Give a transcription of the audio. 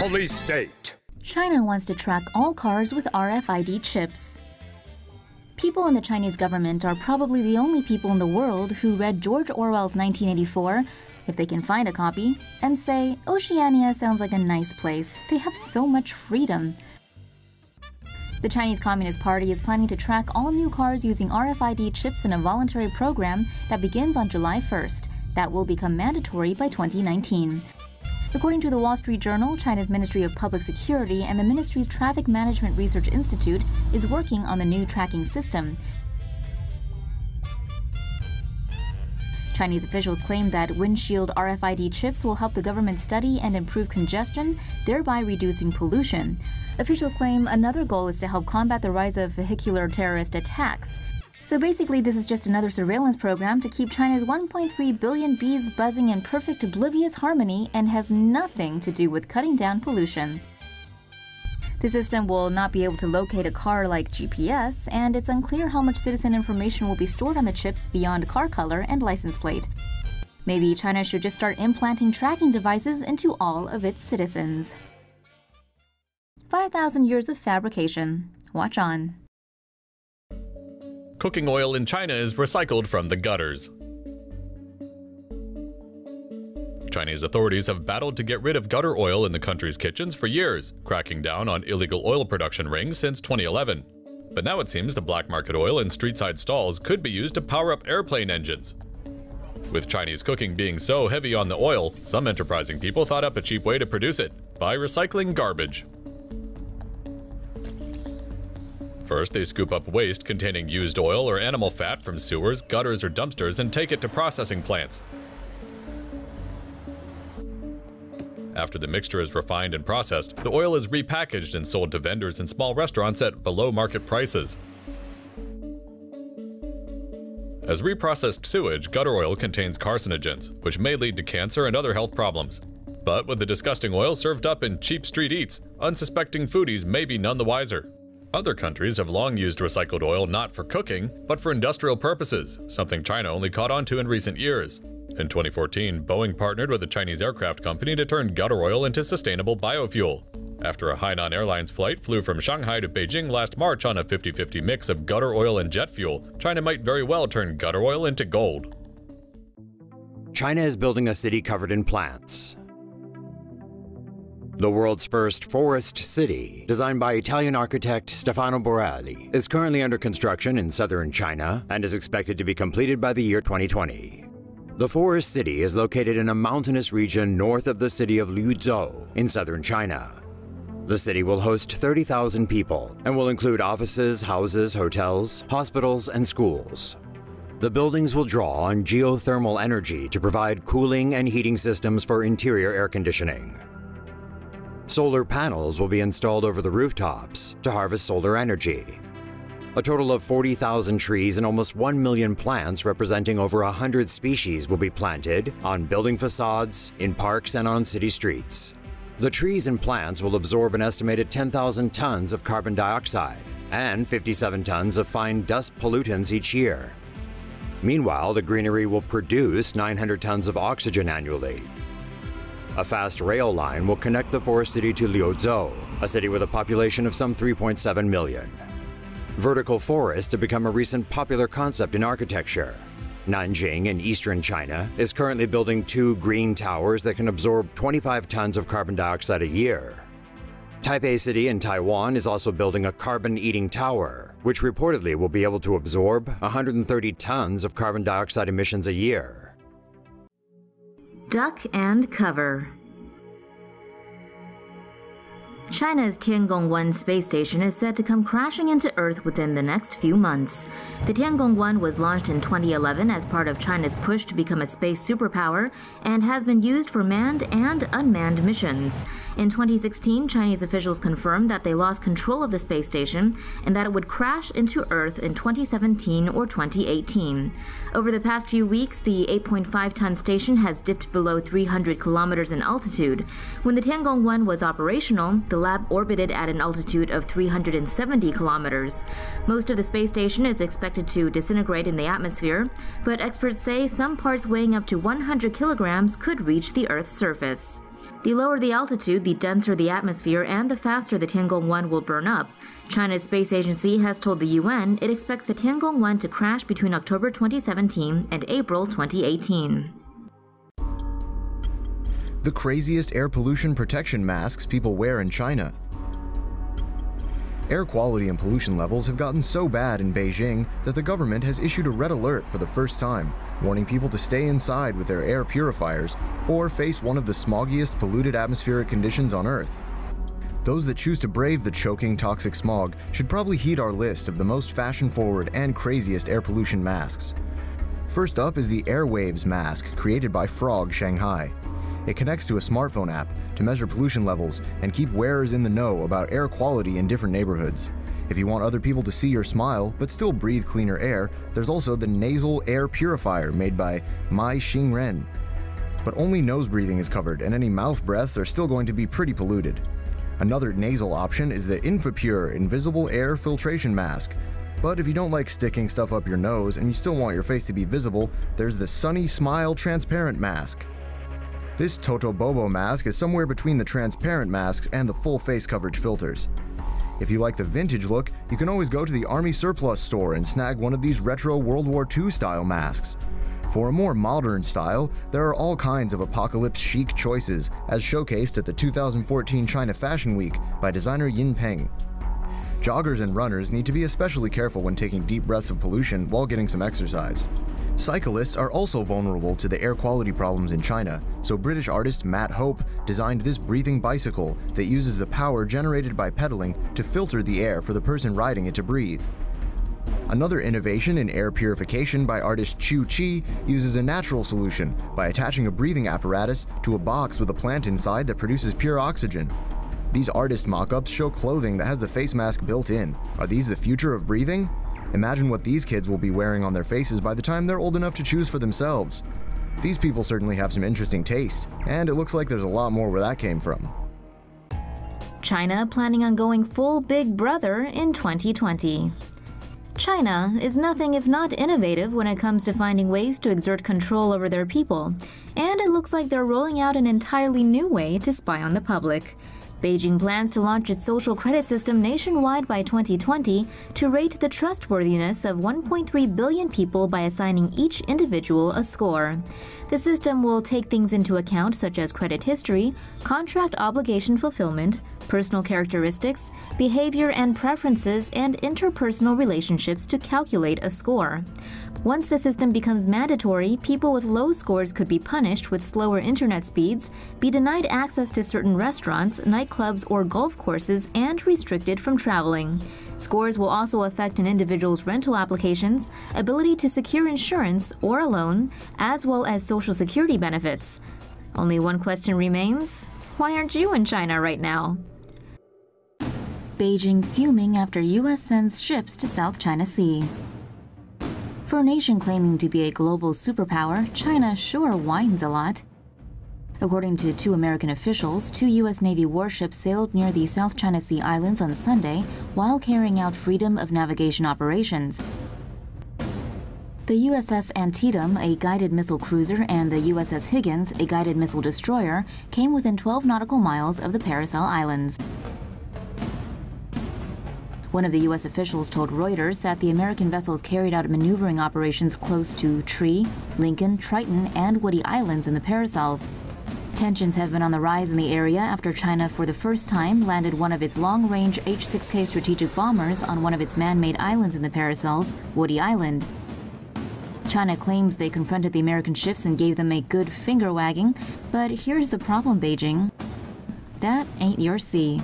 Police state. China wants to track all cars with RFID chips. People in the Chinese government are probably the only people in the world who read George Orwell's 1984, if they can find a copy, and say, Oceania sounds like a nice place. They have so much freedom. The Chinese Communist Party is planning to track all new cars using RFID chips in a voluntary program that begins on July 1st. That will become mandatory by 2019. According to the Wall Street Journal, China's Ministry of Public Security and the ministry's Traffic Management Research Institute is working on the new tracking system. Chinese officials claim that windshield RFID chips will help the government study and improve congestion, thereby reducing pollution. Officials claim another goal is to help combat the rise of vehicular terrorist attacks. So basically, this is just another surveillance program to keep China's 1.3 billion bees buzzing in perfect oblivious harmony and has nothing to do with cutting down pollution. The system will not be able to locate a car like GPS, and it's unclear how much citizen information will be stored on the chips beyond car color and license plate. Maybe China should just start implanting tracking devices into all of its citizens. 5,000 years of fabrication. Watch on. Cooking oil in China is recycled from the gutters. Chinese authorities have battled to get rid of gutter oil in the country's kitchens for years, cracking down on illegal oil production rings since 2011. But now it seems the black market oil in street-side stalls could be used to power up airplane engines. With Chinese cooking being so heavy on the oil, some enterprising people thought up a cheap way to produce it, by recycling garbage. First, they scoop up waste containing used oil or animal fat from sewers, gutters, or dumpsters and take it to processing plants. After the mixture is refined and processed, the oil is repackaged and sold to vendors and small restaurants at below-market prices. As reprocessed sewage, gutter oil contains carcinogens, which may lead to cancer and other health problems. But with the disgusting oil served up in cheap street eats, unsuspecting foodies may be none the wiser. Other countries have long used recycled oil not for cooking, but for industrial purposes, something China only caught on to in recent years. In 2014, Boeing partnered with a Chinese aircraft company to turn gutter oil into sustainable biofuel. After a Hainan Airlines flight flew from Shanghai to Beijing last March on a 50-50 mix of gutter oil and jet fuel, China might very well turn gutter oil into gold. China is building a city covered in plants. The world's first forest city, designed by Italian architect Stefano Borelli, is currently under construction in southern China and is expected to be completed by the year 2020. The forest city is located in a mountainous region north of the city of Liuzhou in southern China. The city will host 30,000 people and will include offices, houses, hotels, hospitals, and schools. The buildings will draw on geothermal energy to provide cooling and heating systems for interior air conditioning. Solar panels will be installed over the rooftops to harvest solar energy. A total of 40,000 trees and almost 1 million plants representing over 100 species will be planted on building facades, in parks, and on city streets. The trees and plants will absorb an estimated 10,000 tons of carbon dioxide and 57 tons of fine dust pollutants each year. Meanwhile, the greenery will produce 900 tons of oxygen annually. A fast rail line will connect the forest city to Liuzhou, a city with a population of some 3.7 million. Vertical forests have become a recent popular concept in architecture. Nanjing in eastern China is currently building 2 green towers that can absorb 25 tons of carbon dioxide a year. Taipei City in Taiwan is also building a carbon-eating tower, which reportedly will be able to absorb 130 tons of carbon dioxide emissions a year. Duck and cover. China's Tiangong-1 space station is set to come crashing into Earth within the next few months. The Tiangong-1 was launched in 2011 as part of China's push to become a space superpower and has been used for manned and unmanned missions. In 2016, Chinese officials confirmed that they lost control of the space station and that it would crash into Earth in 2017 or 2018. Over the past few weeks, the 8.5-ton station has dipped below 300 kilometers in altitude. When the Tiangong-1 was operational, the lab orbited at an altitude of 370 kilometers. Most of the space station is expected to disintegrate in the atmosphere, but experts say some parts weighing up to 100 kilograms could reach the Earth's surface. The lower the altitude, the denser the atmosphere, and the faster the Tiangong-1 will burn up. China's space agency has told the UN it expects the Tiangong-1 to crash between October 2017 and April 2018. The craziest air pollution protection masks people wear in China. Air quality and pollution levels have gotten so bad in Beijing that the government has issued a red alert for the first time, warning people to stay inside with their air purifiers or face one of the smoggiest polluted atmospheric conditions on Earth. Those that choose to brave the choking toxic smog should probably heed our list of the most fashion-forward and craziest air pollution masks. First up is the Airwaves mask created by Frog Shanghai. It connects to a smartphone app to measure pollution levels and keep wearers in the know about air quality in different neighborhoods. If you want other people to see your smile but still breathe cleaner air, there's also the nasal air purifier made by Mai Xingren. But only nose breathing is covered, and any mouth breaths are still going to be pretty polluted. Another nasal option is the InfaPure invisible air filtration mask. But if you don't like sticking stuff up your nose and you still want your face to be visible, there's the Sunny Smile transparent mask. This Toto Bobo mask is somewhere between the transparent masks and the full face coverage filters. If you like the vintage look, you can always go to the Army Surplus store and snag one of these retro World War II style masks. For a more modern style, there are all kinds of apocalypse chic choices, as showcased at the 2014 China Fashion Week by designer Yin Peng. Joggers and runners need to be especially careful when taking deep breaths of pollution while getting some exercise. Cyclists are also vulnerable to the air quality problems in China, so British artist Matt Hope designed this breathing bicycle that uses the power generated by pedaling to filter the air for the person riding it to breathe. Another innovation in air purification by artist Chu Chi uses a natural solution by attaching a breathing apparatus to a box with a plant inside that produces pure oxygen. These artist mock-ups show clothing that has the face mask built in. Are these the future of breathing? Imagine what these kids will be wearing on their faces by the time they're old enough to choose for themselves. These people certainly have some interesting taste, and it looks like there's a lot more where that came from. China planning on going full Big Brother in 2020. China is nothing if not innovative when it comes to finding ways to exert control over their people, and it looks like they're rolling out an entirely new way to spy on the public. Beijing plans to launch its social credit system nationwide by 2020 to rate the trustworthiness of 1.3 billion people by assigning each individual a score. The system will take things into account such as credit history, contract obligation fulfillment, personal characteristics, behavior and preferences, and interpersonal relationships to calculate a score. Once the system becomes mandatory, people with low scores could be punished with slower internet speeds, be denied access to certain restaurants, nightclubs, or golf courses, and restricted from traveling. Scores will also affect an individual's rental applications, ability to secure insurance or a loan, as well as social security benefits. Only one question remains: why aren't you in China right now? Beijing fuming after U.S. sends ships to South China Sea. For a nation claiming to be a global superpower, China sure whines a lot. According to two American officials, two U.S. Navy warships sailed near the South China Sea islands on Sunday while carrying out freedom of navigation operations. The USS Antietam, a guided missile cruiser, and the USS Higgins, a guided missile destroyer, came within 12 nautical miles of the Paracel Islands. One of the U.S. officials told Reuters that the American vessels carried out maneuvering operations close to Tree, Lincoln, Triton, and Woody Islands in the Paracels. Tensions have been on the rise in the area after China, for the first time, landed one of its long-range H-6K strategic bombers on one of its man-made islands in the Paracels, Woody Island. China claims they confronted the American ships and gave them a good finger-wagging, but here's the problem, Beijing. That ain't your sea.